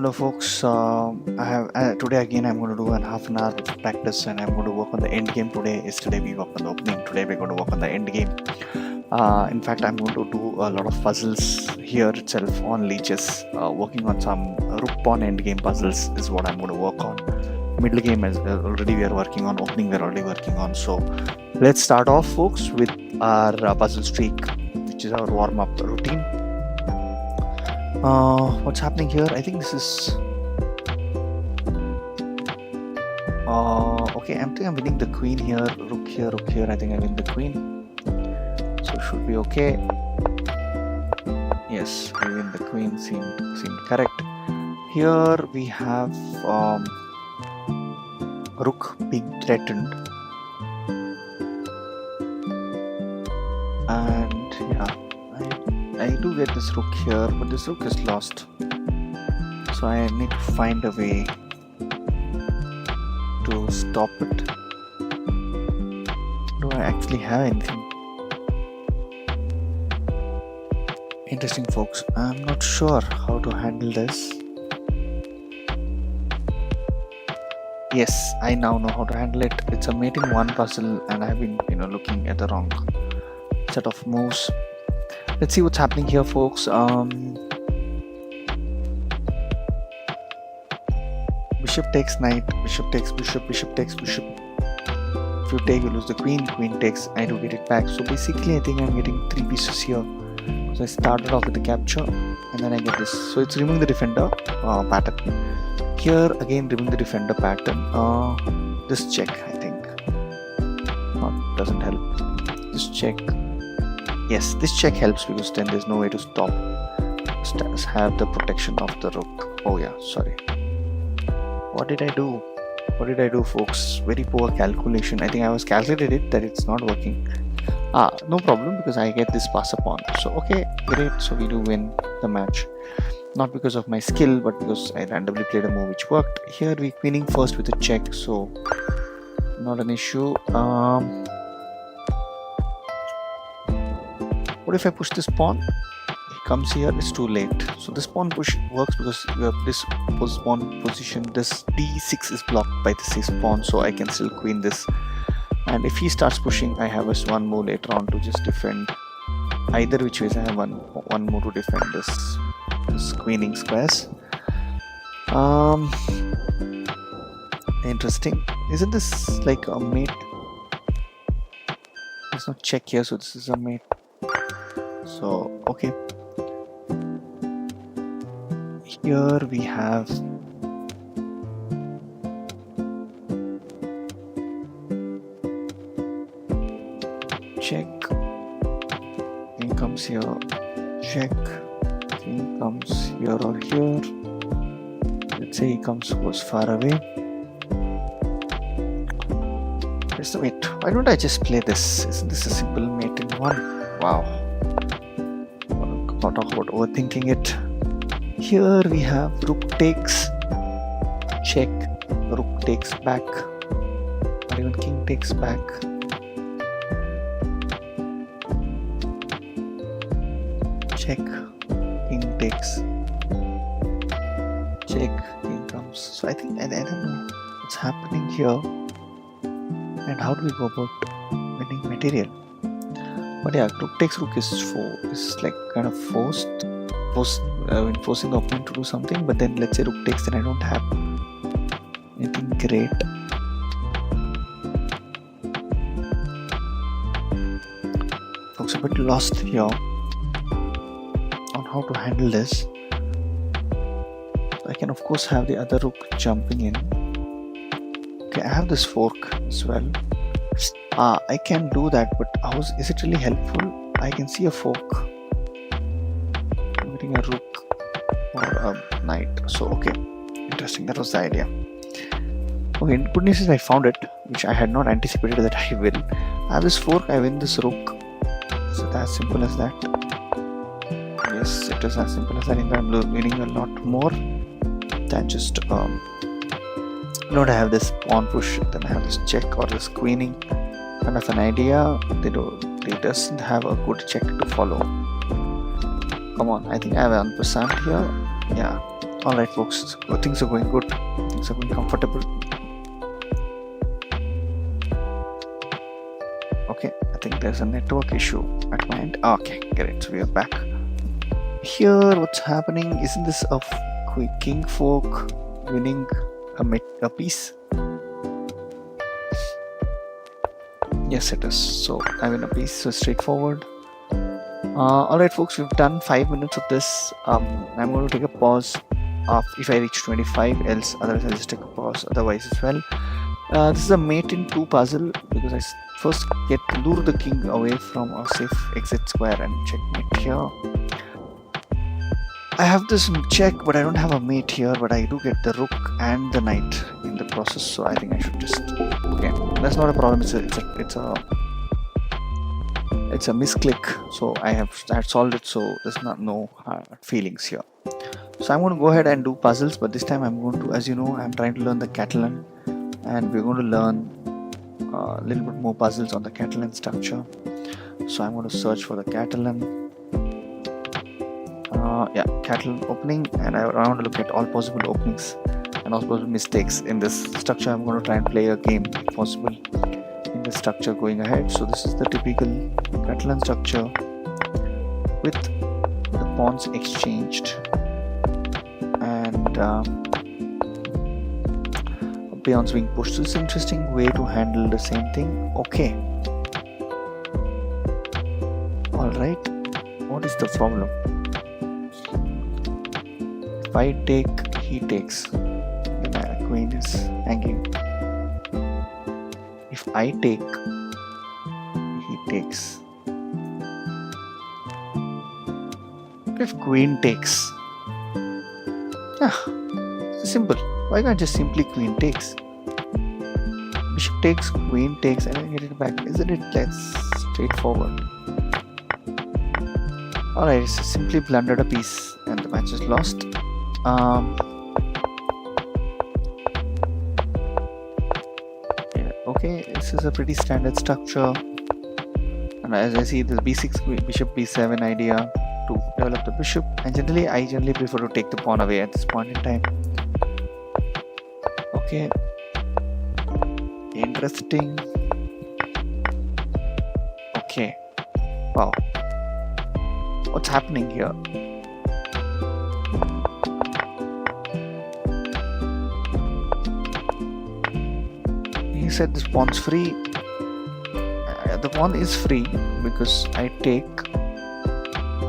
Hello folks, today again I'm going to do an half an hour of practice and I'm going to work on the end game today. Yesterday we worked on the opening, today we're going to work on the end game. In fact, I'm going to do a lot of puzzles here itself on leeches. Working on some rook pawn end game puzzles is what I'm going to work on. Middle game as already we are working on, opening we're already working on. So let's start off folks with our puzzle streak, which is our warm-up routine. What's happening here? I think this is okay. I think I'm winning the queen here. Rook here, rook here. I think I win the queen, so it should be okay. Yes, we win the queen. Seemed correct. Here we have rook being threatened, and yeah, I do get this rook here, but this rook is lost. So I need to find a way to stop it. Do I actually have anything? Interesting folks, I'm not sure how to handle this. Yes, I now know how to handle it. It's a mate in one puzzle and I've been looking at the wrong set of moves. Let's see what's happening here folks. Bishop takes knight, bishop takes bishop, bishop takes bishop. If you take, you lose the queen, queen takes, I do get it back. So basically I think I'm getting 3 pieces here. So I started off with the capture and then I get this. So it's removing the defender pattern. Here again removing the defender pattern. This check I think. Doesn't help. This check. Yes, this check helps because then there's no way to stop. Just have the protection of the rook. Oh yeah, sorry. What did I do? What did I do folks? Very poor calculation. I think I was calculated it that it's not working. No problem because I get this pass upon. So okay, great. So we do win the match. Not because of my skill, but because I randomly played a move which worked. Here we queening first with a check, so not an issue. What if I push this pawn? He comes here, it's too late. So this pawn push works because you have this pawn position. This d6 is blocked by this 6 pawn, so I can still queen this. And if he starts pushing, I have one move later on to just defend. Either which ways, I have one move to defend this queening squares. Interesting. Isn't this like a mate? There's no check here, so this is a mate. So okay, here we have check, king comes here, check, king comes here or here. Let's say he goes far away. Where's the mate? Why don't I just play this? Isn't this a simple mate in one? Wow. Talk about overthinking it. Here we have rook takes, check, rook takes back, or even king takes back. Check, king takes, check, king comes. So I think I don't know what's happening here and how do we go about winning material. But yeah, rook takes rook is like kind of forcing the opponent to do something. But then let's say rook takes, then I don't have anything great. Folks are a bit lost here on how to handle this. I can of course have the other rook jumping in. Okay, I have this fork as well. I can do that, but is it really helpful? I can see a fork. I'm getting a rook or a knight. So okay, interesting. That was the idea. Okay, good news is I found it, which I had not anticipated that I will. I have this fork. I win this rook. So that's simple as that. Yes, it is as simple as that. In fact, I'm winning a lot more than just I have this pawn push, then I have this check or this queening. Kind of an idea. They doesn't have a good check to follow. Come on, I think I have 1% here. Yeah, Alright folks, things are going good. Things are going comfortable. Okay, I think there's a network issue at my end. Okay, great. So we are back. Here, what's happening? Isn't this a king fork winning a piece? Yes, it is. So I win a piece. So straightforward. Alright folks, we've done 5 minutes of this. I'm going to take a pause if I reach 25, else otherwise I'll just take a pause otherwise as well. This is a mate in 2 puzzle because I first get to lure the king away from a safe exit square and checkmate here. I have this check, but I don't have a mate here, but I do get the rook and the knight in the process, so I think I should just... Okay, that's not a problem. It's a misclick, so I have solved it, so there's no hard feelings here. So I'm going to go ahead and do puzzles, but this time I'm going to, as you know, I'm trying to learn the Catalan, and we're going to learn a little bit more puzzles on the Catalan structure. So I'm going to search for the Catalan. Yeah, Catalan opening, and I want to look at all possible openings and all possible mistakes in this structure. I'm going to try and play a game if possible in the structure going ahead. So this is the typical Catalan structure with the pawns exchanged and pawns being pushed. This is an interesting way to handle the same thing. Okay, alright, what is the problem? If I take, he takes, the queen is hanging. If I take, he takes. If queen takes, it's simple. Why can't just simply queen takes? Bishop takes, queen takes, and I get it back. Isn't it? That's straightforward. Alright, it's simply blundered a piece and the match is lost. Yeah, okay, this is a pretty standard structure, and as I see, the b6 bishop b7 idea to develop the bishop, and I generally prefer to take the pawn away at this point in time. Okay, interesting. Okay, wow, what's happening here? He said this pawn's free. The pawn is free because I take,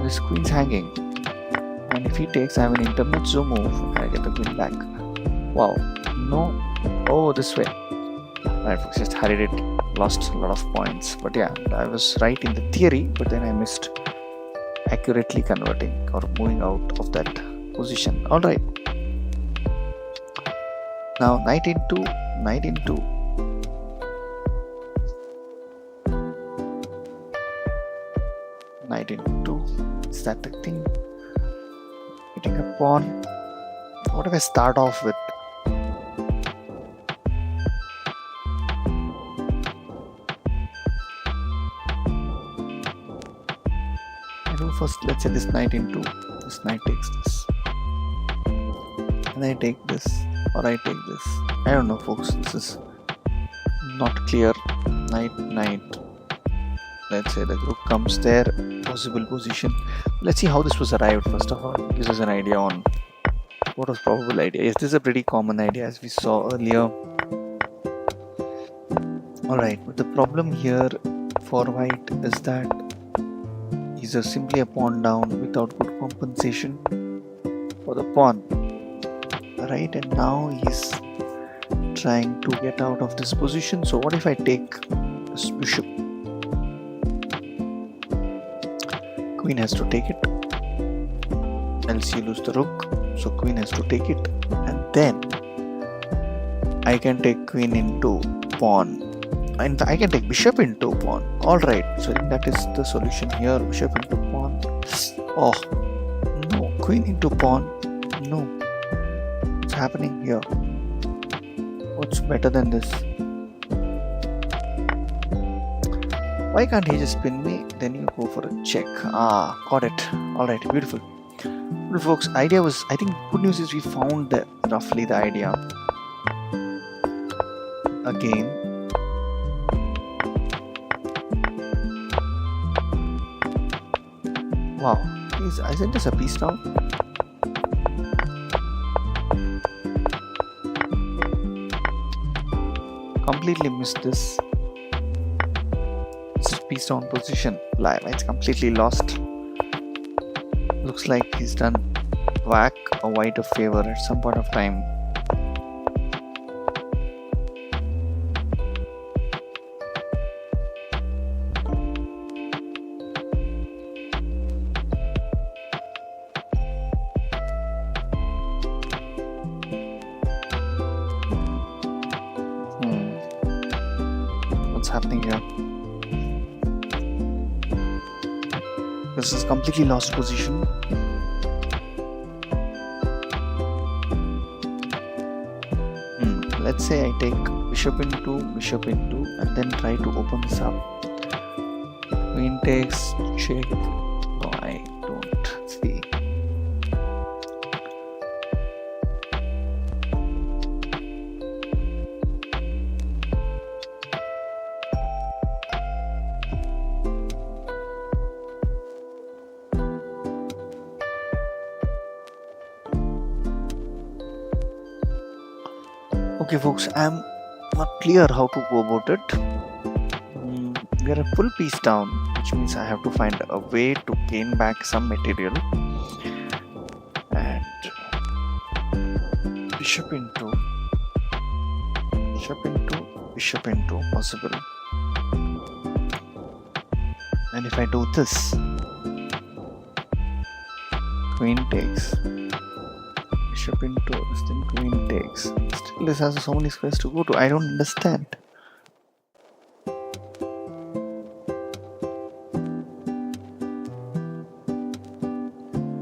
this queen's hanging, and if he takes, I have an intermezzo move and I get the queen back. Wow, no, oh, this way. Right, folks, just hurried it, lost a lot of points, but yeah, I was right in the theory, but then I missed accurately converting or moving out of that position. Alright, now knight into, knight into. Knight into, is that the thing? Hitting a pawn. What if I start off with? I do first, let's say this knight into, this knight takes this. And I take this, or I take this. I don't know folks, this is not clear. Knight, knight. Let's say the rook comes there, possible position. Let's see how this was arrived first of all. It gives us an idea on what was probable idea. Yes, this is a pretty common idea as we saw earlier. Alright, but the problem here for white is that he's simply a pawn down without good compensation for the pawn. Right, and now he's trying to get out of this position. So what if I take this bishop? Queen has to take it, else you lose the rook, so queen has to take it, and then I can take queen into pawn, and I can take bishop into pawn. Alright, so I think that is the solution here, bishop into pawn. Oh, no, queen into pawn, no. What's happening here? What's better than this? Why can't he just pin me? Then you go for a check. Ah, got it. Alright, beautiful. Well, folks, idea was, I think good news is we found roughly the idea. Again, wow, isn't this a piece down? Completely missed this. It's a piece down position. Live, it's completely lost. Looks like he's done whack a white a favor at some point of time. What's happening here? This is completely lost position. Let's say I take bishop into, and then try to open this up. Queen takes, check. No, I don't see. Okay folks, I'm not clear how to go about it. We are a full piece down, which means I have to find a way to gain back some material. And bishop into, possible. And if I do this, queen takes, bishop into, this thing, queen takes. Still this has so many squares to go to. I don't understand.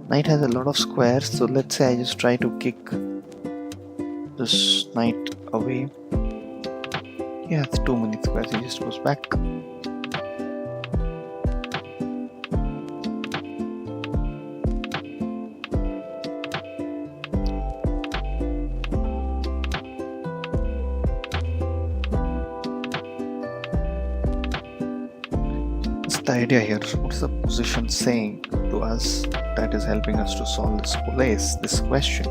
Knight has a lot of squares, so let's say I just try to kick this knight away. He has too many squares, he just goes back. The idea here, what's the position saying to us that is helping us to solve this question?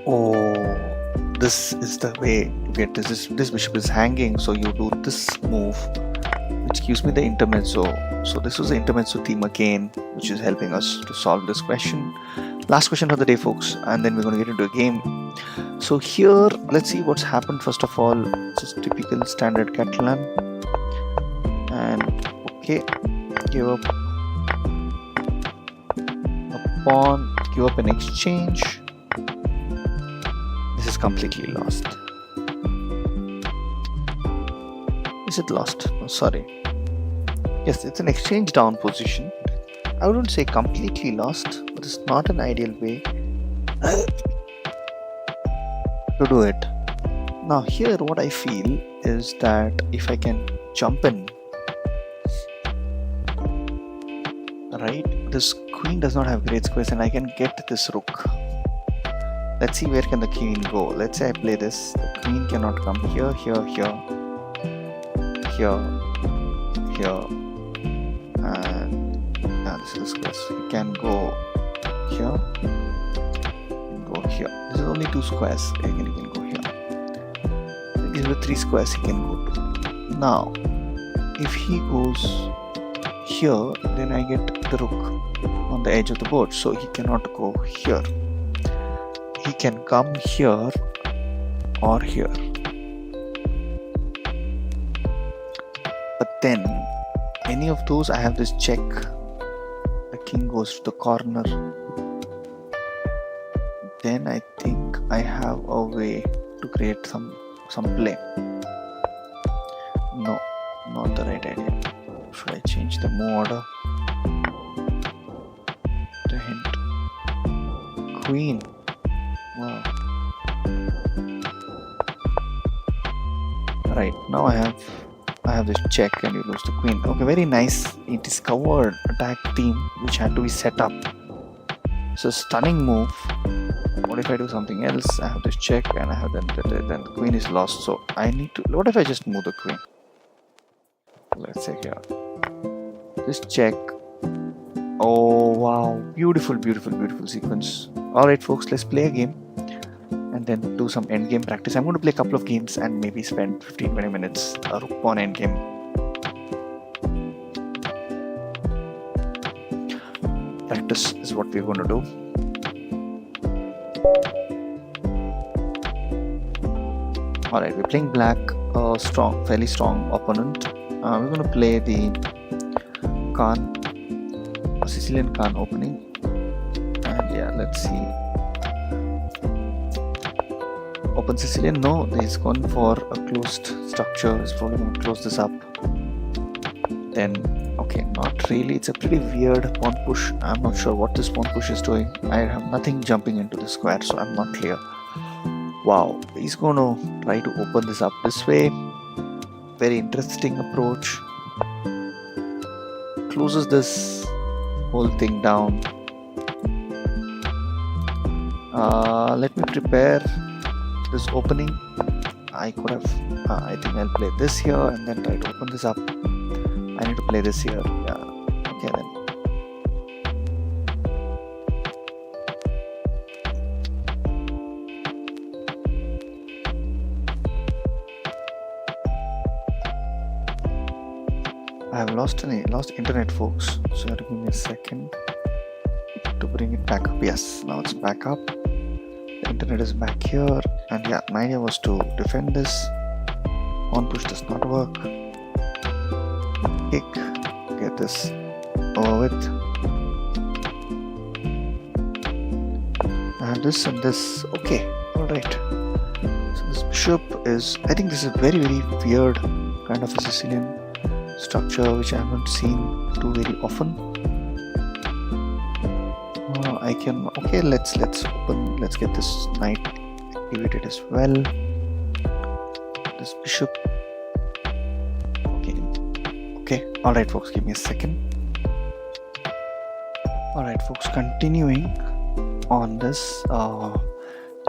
Oh, this is the way to get this. This bishop is hanging, so you do this move, which gives me the intermezzo. So this was the intermezzo theme again, which is helping us to solve this question. Last question for the day, folks, and then we're going to get into a game. So here, let's see what's happened. First of all, just typical standard Catalan. And okay, give up a pawn, give up an exchange. This is completely lost. Is it lost? Oh, sorry. Yes, it's an exchange down position. I wouldn't say completely lost, but it's not an ideal way to do it. Now here what I feel is that if I can jump in, right, this queen does not have great squares and I can get this rook. Let's see where can the queen go. Let's say I play this, the queen cannot come here, here, here, here, here, and yeah, this is the squares. He can go here, go here. This is only 2 squares. Again, he can go here. These are 3 squares he can go to. Now, if he goes here, then I get the rook on the edge of the board, so he cannot go here. He can come here or here. But then, any of those, I have this check. The king goes to the corner. Then I think I have a way to create some play. No, not the right idea. Should I change the move order? The hint. Queen. Wow. Right, now I have I have this check and you lose the queen. Okay, very nice. He discovered attack theme which had to be set up. So stunning move. What if I do something else? I have this check and I have then the queen is lost. So I need to. What if I just move the queen? Let's say here. Just check. Oh wow, beautiful, beautiful, beautiful sequence. Alright folks, let's play a game and then do some endgame practice. I'm going to play a couple of games and maybe spend 15-20 minutes a Rook pawn endgame. Practice is what we're going to do. Alright, we're playing black, fairly strong opponent. We're going to play the Khan, Sicilian Khan opening, and yeah, let's see. Open Sicilian, no, he's gone for a closed structure. He's probably going to close this up. Then, okay, not really. It's a pretty weird pawn push. I'm not sure what this pawn push is doing. I have nothing jumping into the square, so I'm not clear. Wow, he's going to try to open this up this way. Very interesting approach. Closes this whole thing down. Let me prepare this opening. I could have I think I'll play this here and then try to open this up. I need to play this here. Yeah, okay then. I have lost internet folks, so you have to give me a second to bring it back up. Yes, now it's back up. The internet is back here, and yeah, my idea was to defend this. Pawn push does not work. Kick, get this over with. I have this and this. Okay, alright. So this bishop is, I think this is a very, very weird kind of a Sicilian structure which I haven't seen do very often. I can, okay, let's open, let's get this knight activated as well. This bishop. Okay, alright folks, give me a second. Alright folks, continuing on this,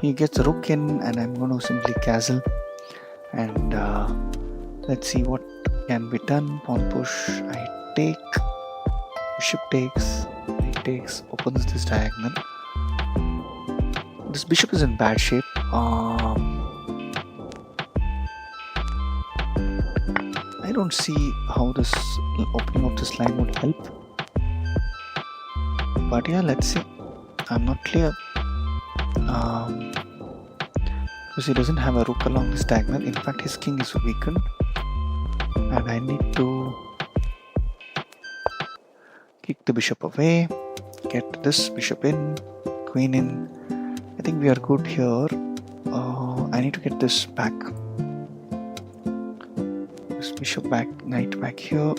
he gets a rook in and I'm going to simply castle and let's see what can be done. Pawn push, I take, bishop takes, he takes, opens this diagonal. This bishop is in bad shape. I don't see how this opening of this line would help. But yeah, let's see. I'm not clear. Because he doesn't have a rook along this diagonal. In fact, his king is weakened. And I need to kick the bishop away, get this bishop in, queen in. I think we are good here. I need to get this back. This bishop back, knight back here.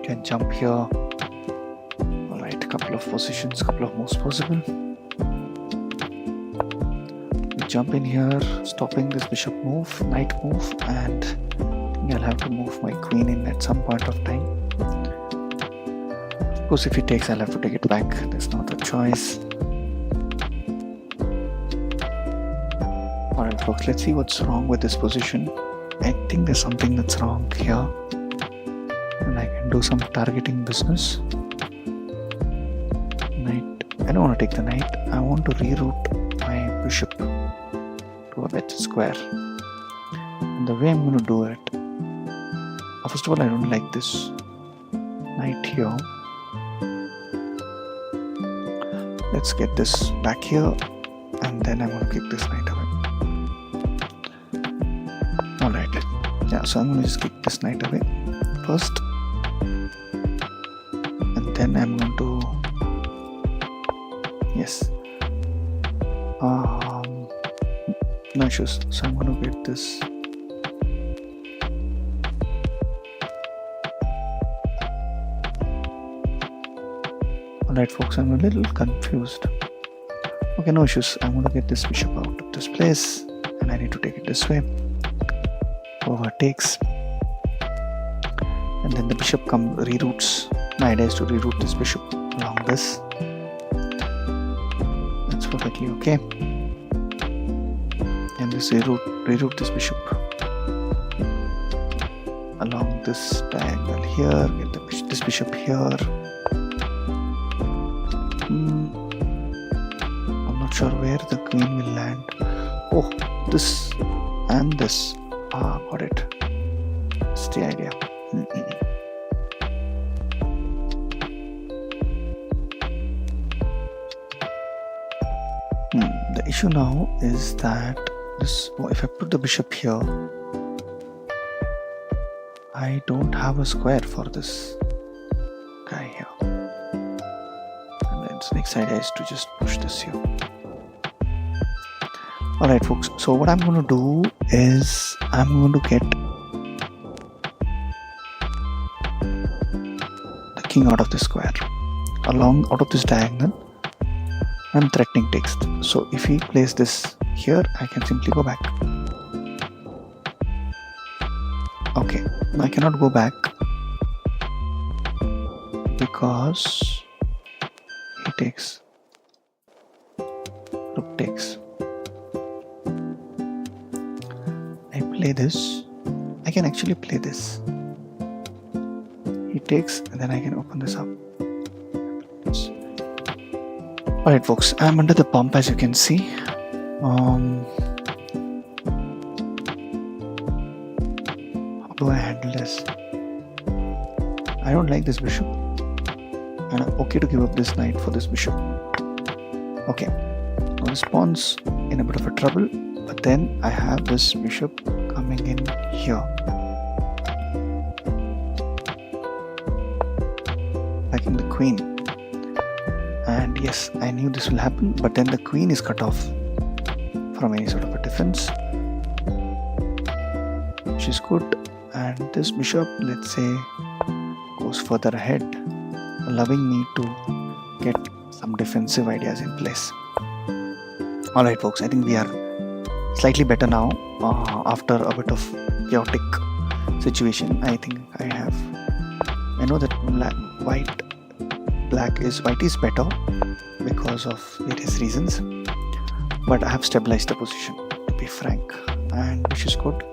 Can jump here. Alright, couple of positions, couple of moves possible. We jump in here, stopping this bishop move, knight move, and I'll have to move my queen in at some point of time. Of course, if he takes, I'll have to take it back. There's not a choice. Alright folks, let's see what's wrong with this position. I think there's something that's wrong here. And I can do some targeting business. Knight. I don't want to take the knight. I want to reroute my bishop to a better square. And the way I'm going to do it, first of all, I don't like this knight here. Let's get this back here and then I'm going to kick this knight away. Alright, yeah, so I'm going to just kick this knight away first and then I'm going to, yes, no issues. So I'm going to get this. Alright folks, I'm a little confused. Okay, no issues. I'm going to get this bishop out of this place and I need to take it this way. overtakes, and then the bishop reroutes. My idea is to reroute this bishop along this. That's perfectly okay. And this reroute this bishop along this diagonal here. Get this bishop here. I'm not sure where the queen will land. Oh, this and this. Got it. That's the idea. The issue now is that if I put the bishop here, I don't have a square for this guy here. And then the next idea is to just push this here. Alright folks, so what I'm going to do is I'm going to get the king out of the square, out of this diagonal. I'm threatening text. So if he plays this here, I can simply go back. Okay, I cannot go back because he takes, rook takes. I play this. I can actually play this. He takes, and then I can open this up. Alright folks, I'm under the pump as you can see. How do I handle this? I don't like this bishop, and I'm okay to give up this knight for this bishop. Okay, now this pawn's in a bit of a trouble, but then I have this bishop coming in here. Attacking the queen. And yes, I knew this will happen, but then the queen is cut off from any sort of a defense, which is good. And this bishop, let's say, goes further ahead, allowing me to get some defensive ideas in place. Alright folks, I think we are slightly better now after a bit of chaotic situation. I think I know that white is better because of various reasons, but I have stabilized the position, to be frank, and which is good.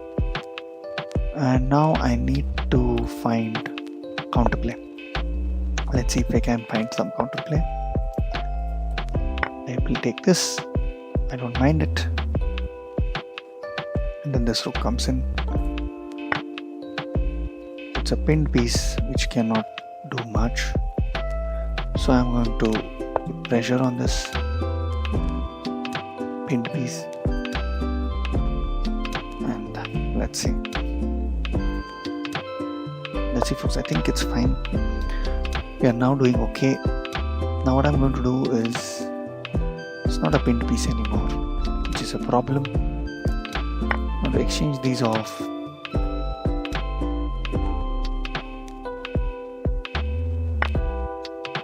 And now I need to find counterplay. Let's see if I can find some counterplay. I will take this. I don't mind it. And then this rook comes in. It's a pinned piece which cannot do much. So I'm going to put pressure on this pinned piece. And let's see. Let's see folks, I think it's fine. We are now doing okay. Now what I'm going to do is, it's not a pinned piece anymore, which is a problem. I'm going to exchange these off.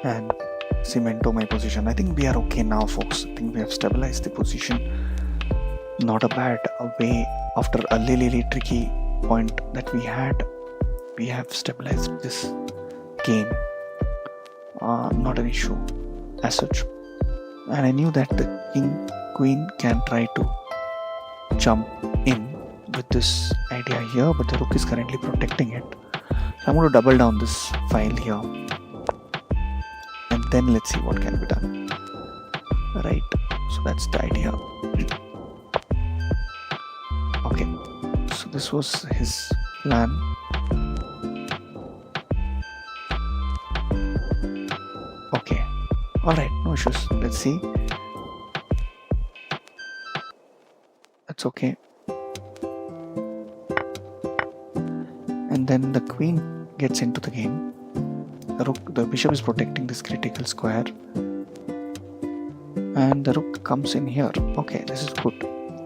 And cemento my position. I think we are okay now folks. I think we have stabilized the position. Not a bad way after a really tricky point that we had. We have stabilized this game. Not an issue as such. And I knew that the queen can try to jump in with this idea here, but the rook is currently protecting it. So I'm going to double down this file here. And then let's see what can be done. Right, so that's the idea. Okay, so this was his plan. Okay, alright, no issues. Let's see. That's okay. And then the queen gets into the game. The bishop is protecting this critical square, and the rook comes in here. Okay, this is good.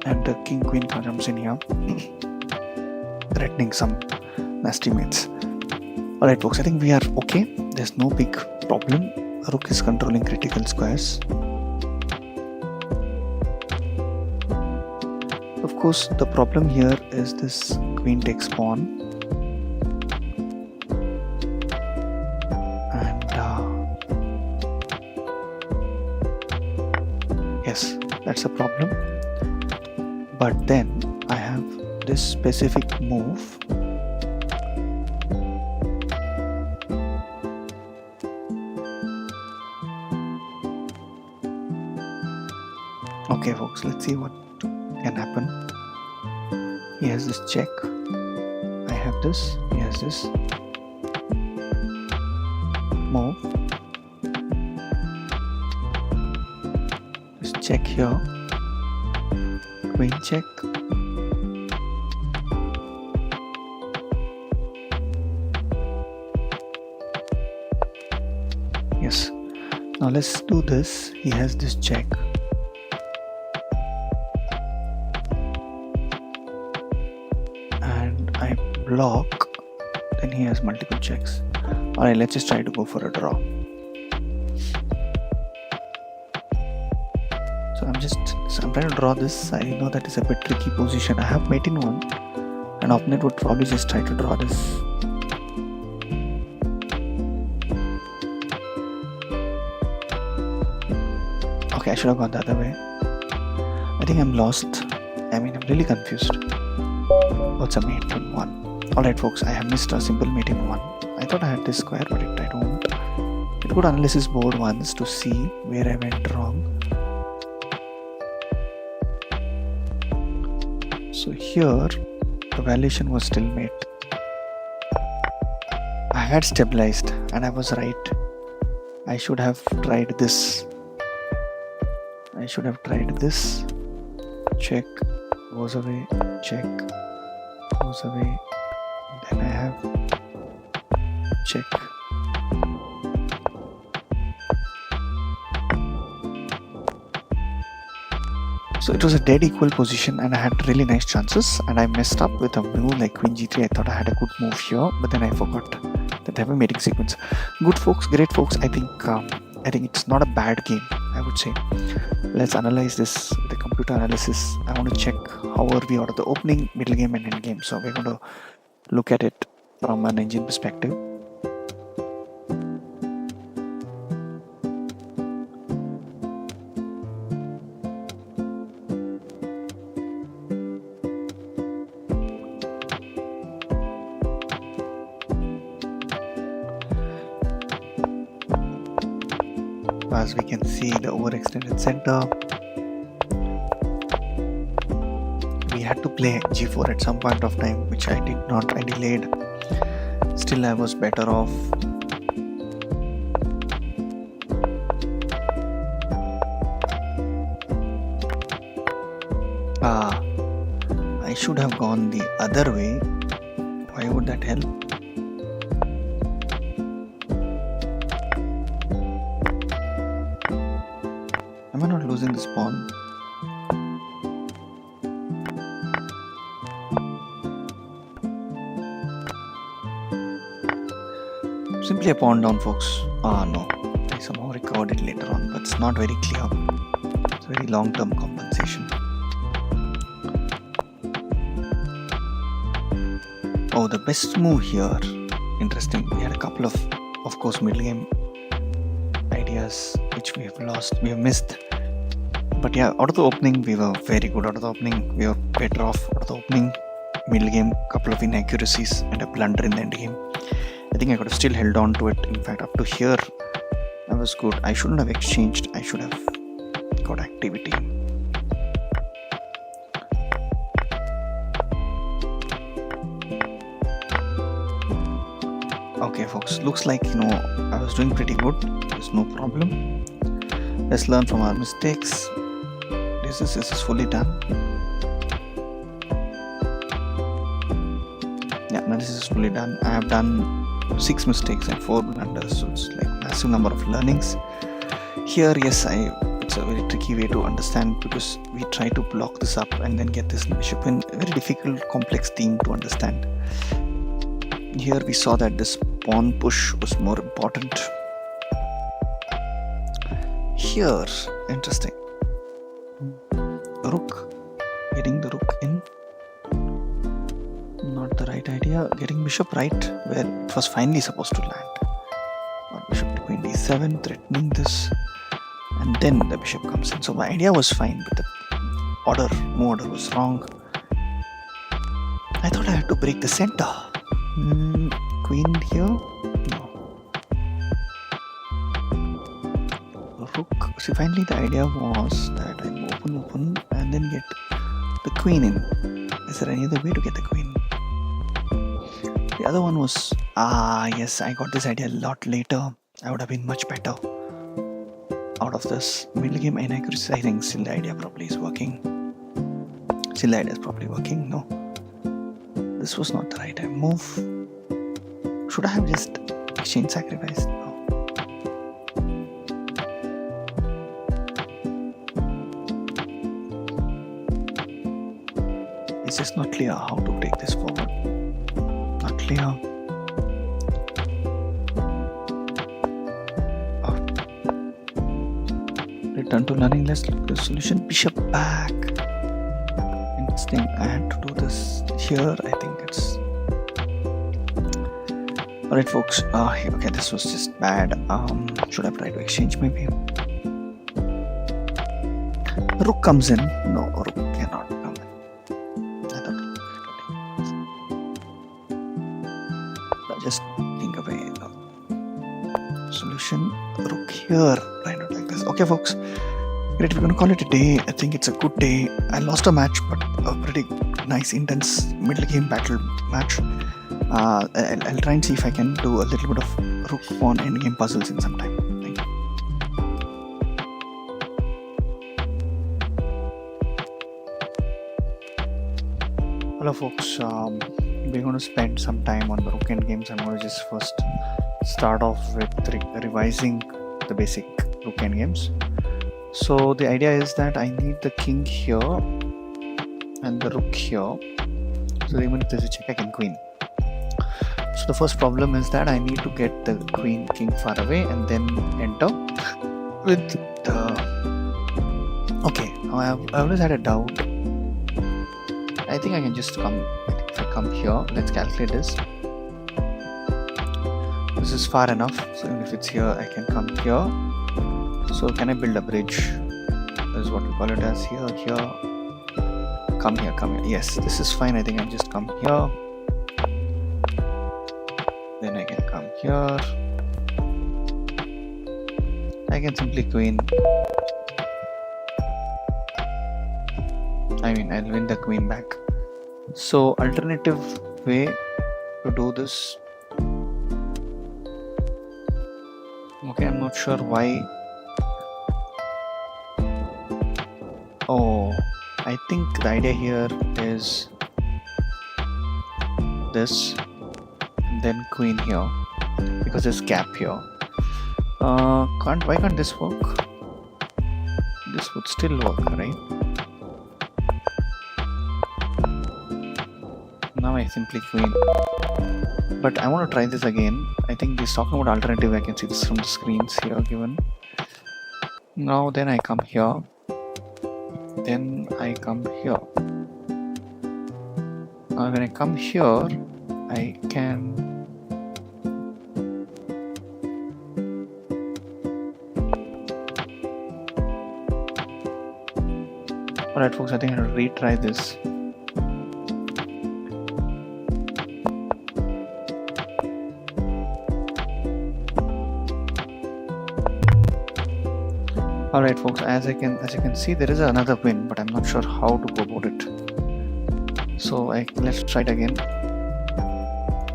And the king-queen comes in here, threatening some nasty mates. Alright folks, I think we are okay. There's no big problem. Rook is controlling critical squares. Of course, the problem here is this queen takes pawn. And yes, that's a problem. But then I have this specific move. Okay folks, let's see what can happen. He has this check. I have this. He has this. Move. Just check here. Queen check. Yes. Now let's do this. He has this check. Block, then he has multiple checks. Alright, let's just try to go for a draw. So I'm trying to draw this. I know that is a bit tricky position. I have mate in one, and opponent would probably just try to draw this. Okay, I should have gone the other way. I think I'm lost. I'm really confused. What's a mate in one? Alright folks, I have missed a simple mate in one. I thought I had this square, but I don't. It could analyze this board once to see where I went wrong. So here, the valuation was still mate. I had stabilized and I was right. I should have tried this. Check, goes away, check, goes away. Then I have check. So it was a dead equal position and I had really nice chances, and I messed up with a move like queen g3. I thought I had a good move here, but then I forgot that I have a mating sequence. Good folks, great folks. I think it's not a bad game, I would say. Let's analyze this with the computer analysis. I want to check how are we out of the opening, middle game and end game. So we're going to look at it from an engine perspective. As we can see, the overextended center. We had to play g4 at some point of time, which I did not. I delayed. Still, I was better off. I should have gone the other way. Why would that help? Am I not losing this pawn? Simply a pawn down, folks. No. I somehow recovered it later on, but it's not very clear. It's a very long-term compensation. Oh, the best move here. Interesting. We had a couple of course, middle game ideas which we have lost. We have missed. But yeah, out of the opening, we were very good. Out of the opening, we were better off. Out of the opening, middle game, couple of inaccuracies and a blunder in the end game. I think I could have still held on to it. In fact, up to here, I was good. I shouldn't have exchanged. I should have got activity. Okay, folks. Looks like, I was doing pretty good. There's no problem. Let's learn from our mistakes. This is fully done. Yeah, now this is fully done. I have done 6 mistakes and 4 blunders, so it's like massive number of learnings. Here, yes, it's a very tricky way to understand because we try to block this up and then get this bishop in. A very difficult, complex theme to understand. Here we saw that this pawn push was more important. Here, interesting. Rook, getting the rook in. right idea? Getting bishop right where it was finally supposed to land. Or bishop to queen d7, threatening this, and then the bishop comes in. So my idea was fine, but the move order was wrong. I thought I had to break the center. Queen here? No. Rook. See, finally the idea was that I open and then get the queen in. Is there any other way to get the queen? The other one was, yes, I got this idea a lot later. I would have been much better out of this. Middle game inaccuracy, I think still the idea probably is working. Still the idea is probably working. No. This was not the right time. Move. Should I have just exchanged sacrifice? No. It's just not clear how to take this forward. Not clear. Return to learning less solution. Bishop back. Interesting. I had to do this here. I think it's alright, folks. Okay, this was just bad. Should I try to exchange maybe? Rook comes in. No, Rook cannot come in. I thought I'll just think away. No. Solution. Rook here. Try not like this. Okay, folks. Great, we're going to call it a day. I think it's a good day. I lost a match, but a pretty nice, intense middle game battle match. I'll try and see if I can do a little bit of rook pawn endgame puzzles in some time. Thank you. Hello, folks. We're going to spend some time on the rook endgames. I'm going to just first start off with revising the basic rook endgames. So the idea is that I need the king here and the rook here. So even if there's a check, I can queen. So the first problem is that I need to get the queen king far away and then enter with the... Okay, now I always had a doubt. I think I can just come. If I come here, let's calculate this. This is far enough. So even if it's here, I can come here. So can I build a bridge? This is what we call it as here. Come here. Yes, this is fine. I think I just come here. Then I can come here. I can simply queen. I'll win the queen back. So alternative way to do this. Okay, I'm not sure why. Oh, I think the idea here is this, and then queen here, because there's gap here. Why can't this work? This would still work, right? Now I simply queen. But I want to try this again. I think he's talking about alternative. I can see this from the screens here given. Now then I come here. Then I come here. Now when I come here, I can... Alright folks, I think I'll retry this. Alright folks, as you can see, there is another win, but I'm not sure how to go about it. So let's try it again.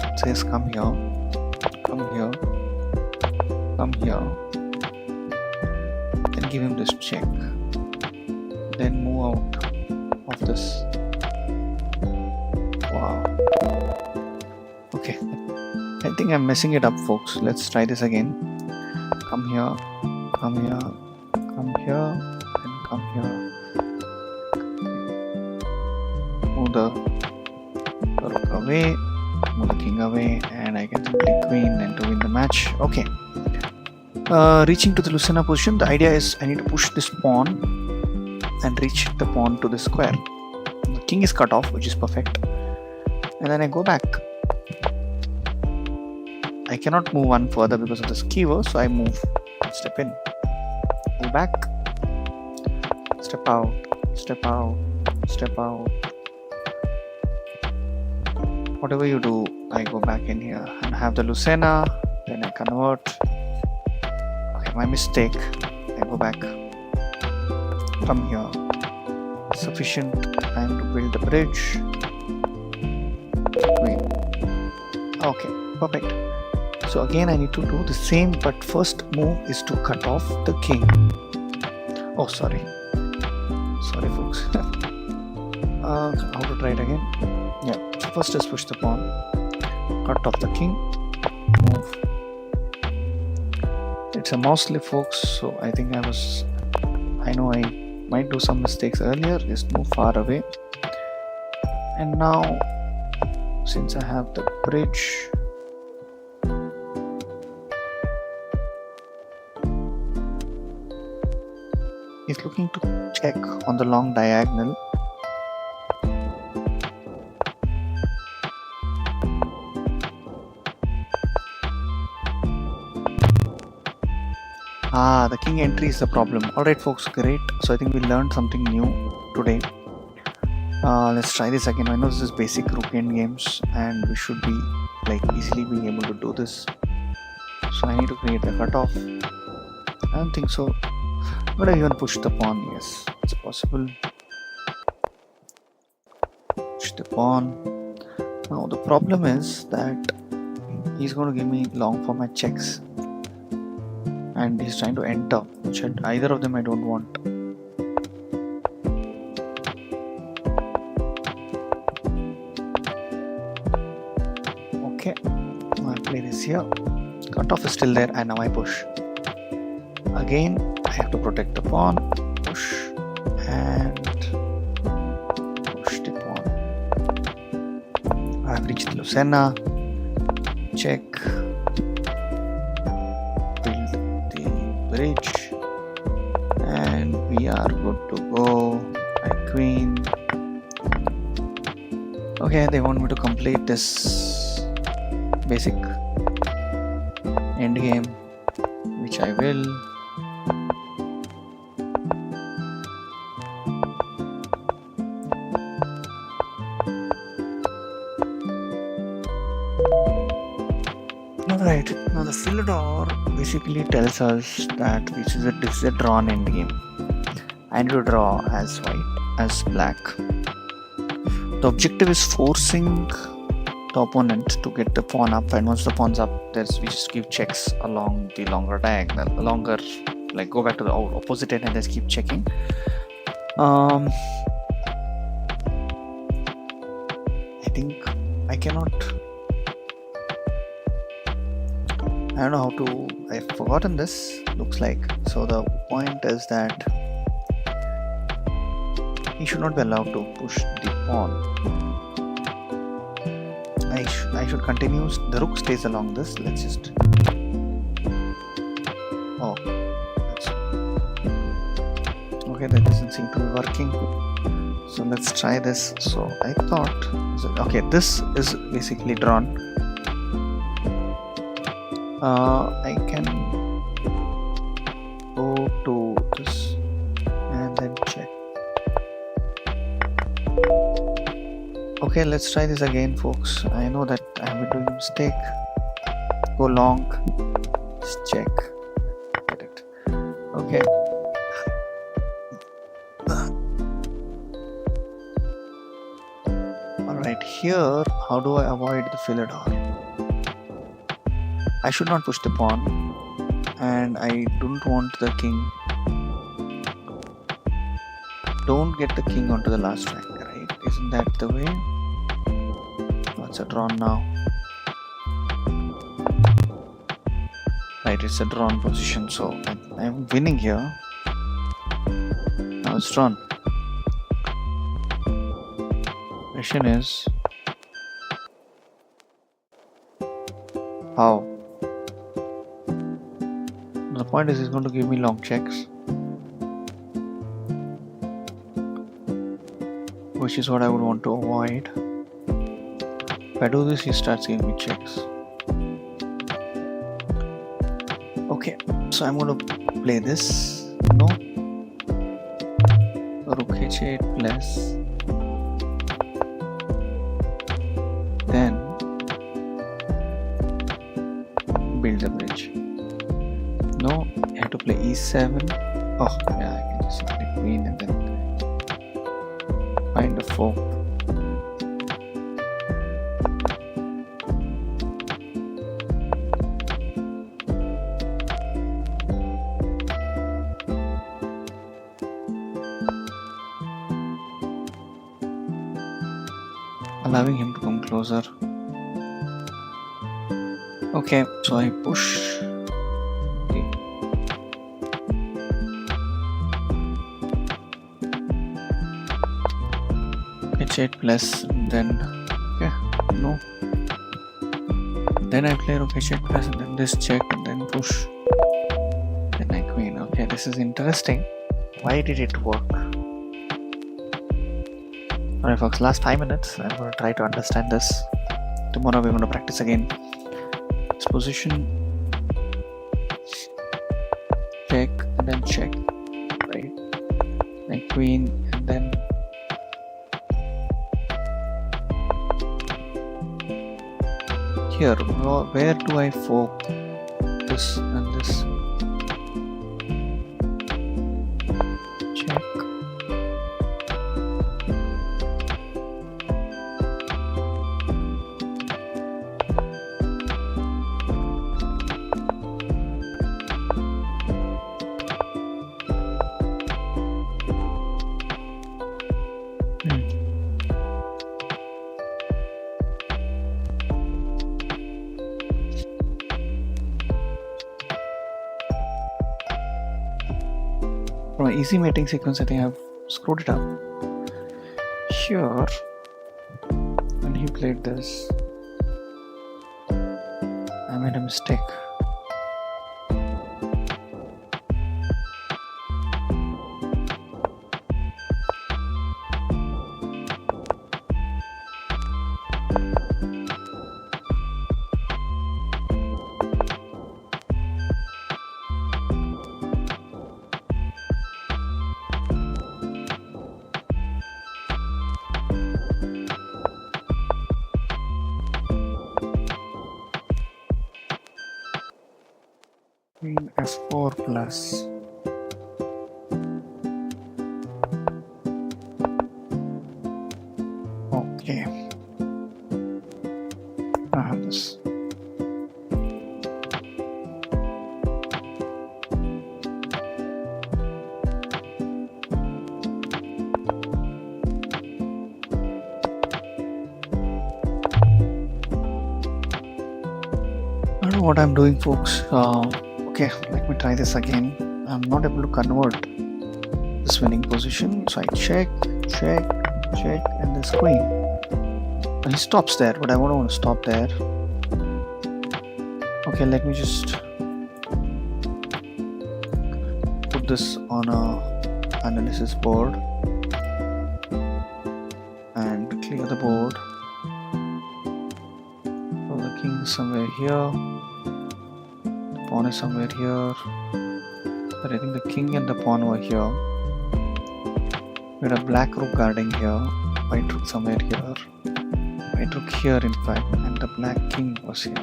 It says come here, come here, come here. Then give him this check. Then move out of this. Wow. Okay. I think I'm messing it up, folks. Let's try this again. Come here, come here. Come here and come here. Move the rook away, move the king away, and I can simply queen and to win the match. Okay. Reaching to the Lucena position, the idea is I need to push this pawn and reach the pawn to the square. The king is cut off, which is perfect. and then I go back. I cannot move one further because of the skewer, so I move, step in, go back, step out, step out, step out. Whatever you do, I go back in here and have the Lucena, then I convert. Okay, my mistake. I go back, come here. Sufficient time to build the bridge. Wait. Okay, perfect. So again I need to do the same, but first move is to cut off the king. Oh, sorry folks. How to try it again? Yeah, so first is push the pawn, cut off the king, move. It's a mouse slip, folks, so I think I know I might do some mistakes earlier. Just move far away, and now since I have the bridge, he's looking to check on the long diagonal. The king entry is the problem. Alright folks, great. So I think we learned something new today. Let's try this again. I know this is basic Rook Endgames and we should be like easily being able to do this. So I need to create the cutoff. I don't think so. But I even push the pawn. Yes, it's possible. Push the pawn. Now the problem is that he's going to give me long format checks. And he's trying to enter, which either of them I don't want. Okay, I'll play this here. Cutoff is still there, and now I push. Again, I have to protect the pawn. Push and push the pawn. I have reached the Lucena. Check. Bridge, and we are good to go. My queen. Okay, they want me to complete this basic endgame, which I will. Alright, now the Philidor basically tells us that this is a drawn endgame. I need to draw as white as black. The objective is forcing the opponent to get the pawn up, and once the pawn's up, we just give checks along the longer diagonal, like go back to the opposite end and just keep checking. I think I cannot. I don't know how to. I've forgotten this. Looks like so. The point is that he should not be allowed to push the pawn. I should continue. The rook stays along this. Let's just. Oh, that's okay. That doesn't seem to be working. So let's try this. So I thought, okay, this is basically drawn. I can go to this and then check. Okay, let's try this again, folks. I know that I have been doing a mistake. Go long, just check. Get it. Okay. Alright, here, how do I avoid the Philidor? I should not push the pawn, and I don't want the king. Don't get the king onto the last rank, right? Isn't that the way? It's a drawn now. Right, it's a drawn position, so I'm winning here. Now it's drawn. Question is, how? The point is, he's going to give me long checks, which is what I would want to avoid. I do this, he starts giving me checks. Okay, so I'm going to play this. No. Rook h8 plus. Then build the bridge. No, I have to play e7. Oh, yeah, I can just play queen and then find a fork. Allowing him to come closer. Okay, so I push. Okay. H8 plus, then okay, no. Then I play rook h8 plus, and then this check, and then push. Then I queen. Okay, this is interesting. Why did it work? Alright folks, last 5 minutes. I'm going to try to understand this. Tomorrow we're going to practice again. This position. Check and then check. Right? Then queen and then here. Where do I fork this and this? Check. For my easy mating sequence, I think I've screwed it up. Here, when he played this, I made a mistake. Queen f4 plus. Okay. I have this. I don't know what I'm doing, folks. Okay, let me try this again. I'm not able to convert this winning position, so I check, check, check, and this queen. And he stops there, but I don't want to stop there. Okay, let me just put this on a analysis board and clear the board. So the king is somewhere here. Pawn is somewhere here, but I think the king and the pawn were here. We had a black rook guarding here, white rook somewhere here, white rook here in fact, and the black king was here.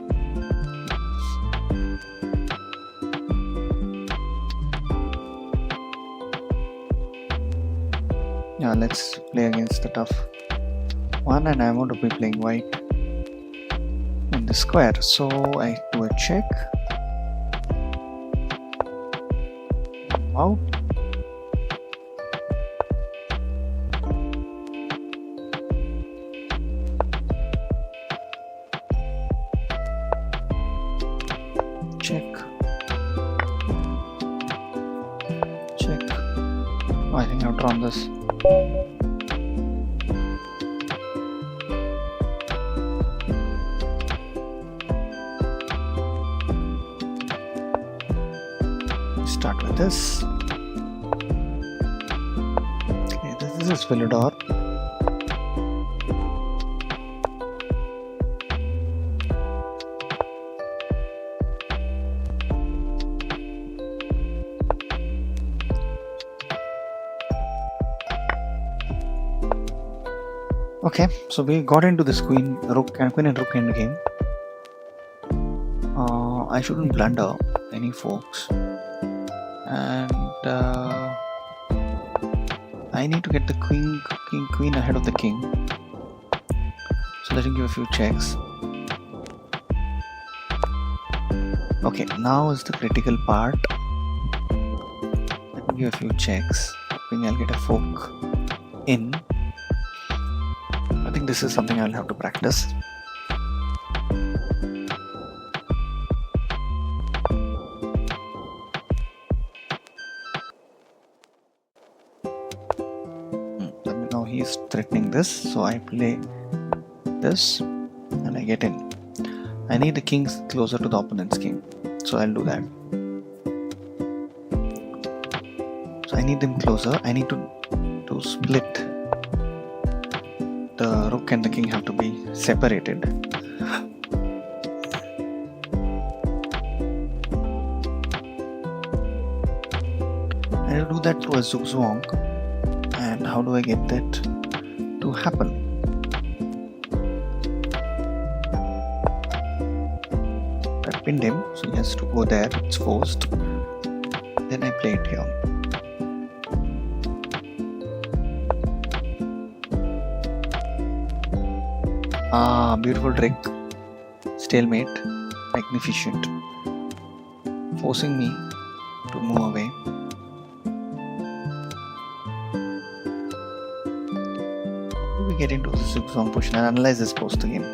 Yeah, let's play against the tough one, and I want to be playing white in the square, so I do a check. Out. Check. Check. Oh, I think I've drawn this. Start with this. Okay, this is Philidor. Okay, so we got into this queen and rook endgame. I shouldn't blunder any folks, and I need to get the queen ahead of the king. So let me give a few checks. Okay, now is the critical part. Let me give a few checks. Hoping I'll get a fork in. I think this is something I'll have to practice. Now he's threatening this, so I play this and I get in. I need the king closer to the opponent's king, so I'll do that. So I need them closer. I need to split. The rook and the king have to be separated. I will do that through a zugzwang. And how do I get that to happen? I pinned him, so he has to go there. It's forced. Then I play it here. Beautiful trick. Stalemate. Magnificent. Forcing me to move away. We get into the zigzag position and analyze this post again.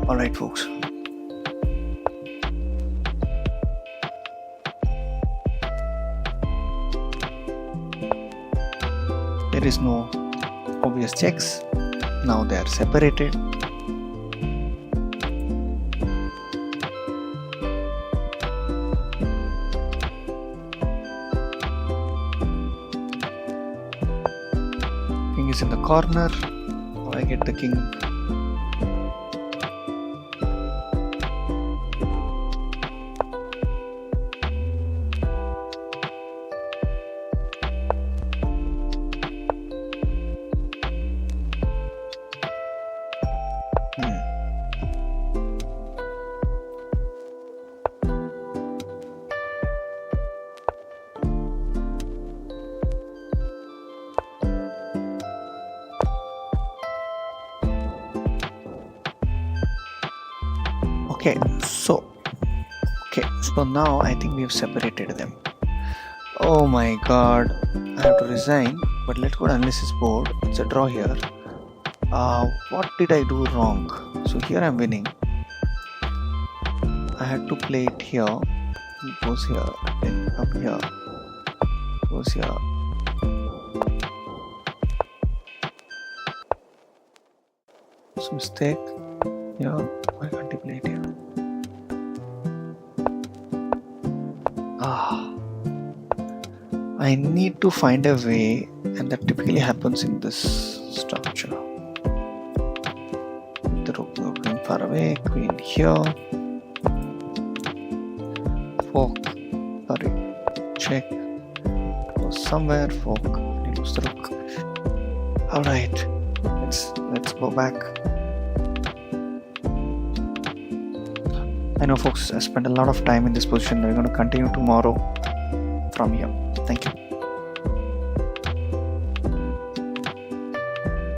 Alright folks, there is no obvious checks. Now they are separated. King is in the corner. I get the king. So now I think we have separated them. Oh my god, I have to resign, but let's go to analysis board. It's a draw here. What did I do wrong? So here I'm winning. I had to play it here. He goes here, then up here, goes here. It's a mistake. Yeah, why can't he play it here? I need to find a way, and that typically happens in this structure. The rook going far away, queen here, fork, sorry, check, goes somewhere, fork, and he loses the rook. Alright, let's go back. I know folks, I spent a lot of time in this position. We're going to continue tomorrow from here. Thank you.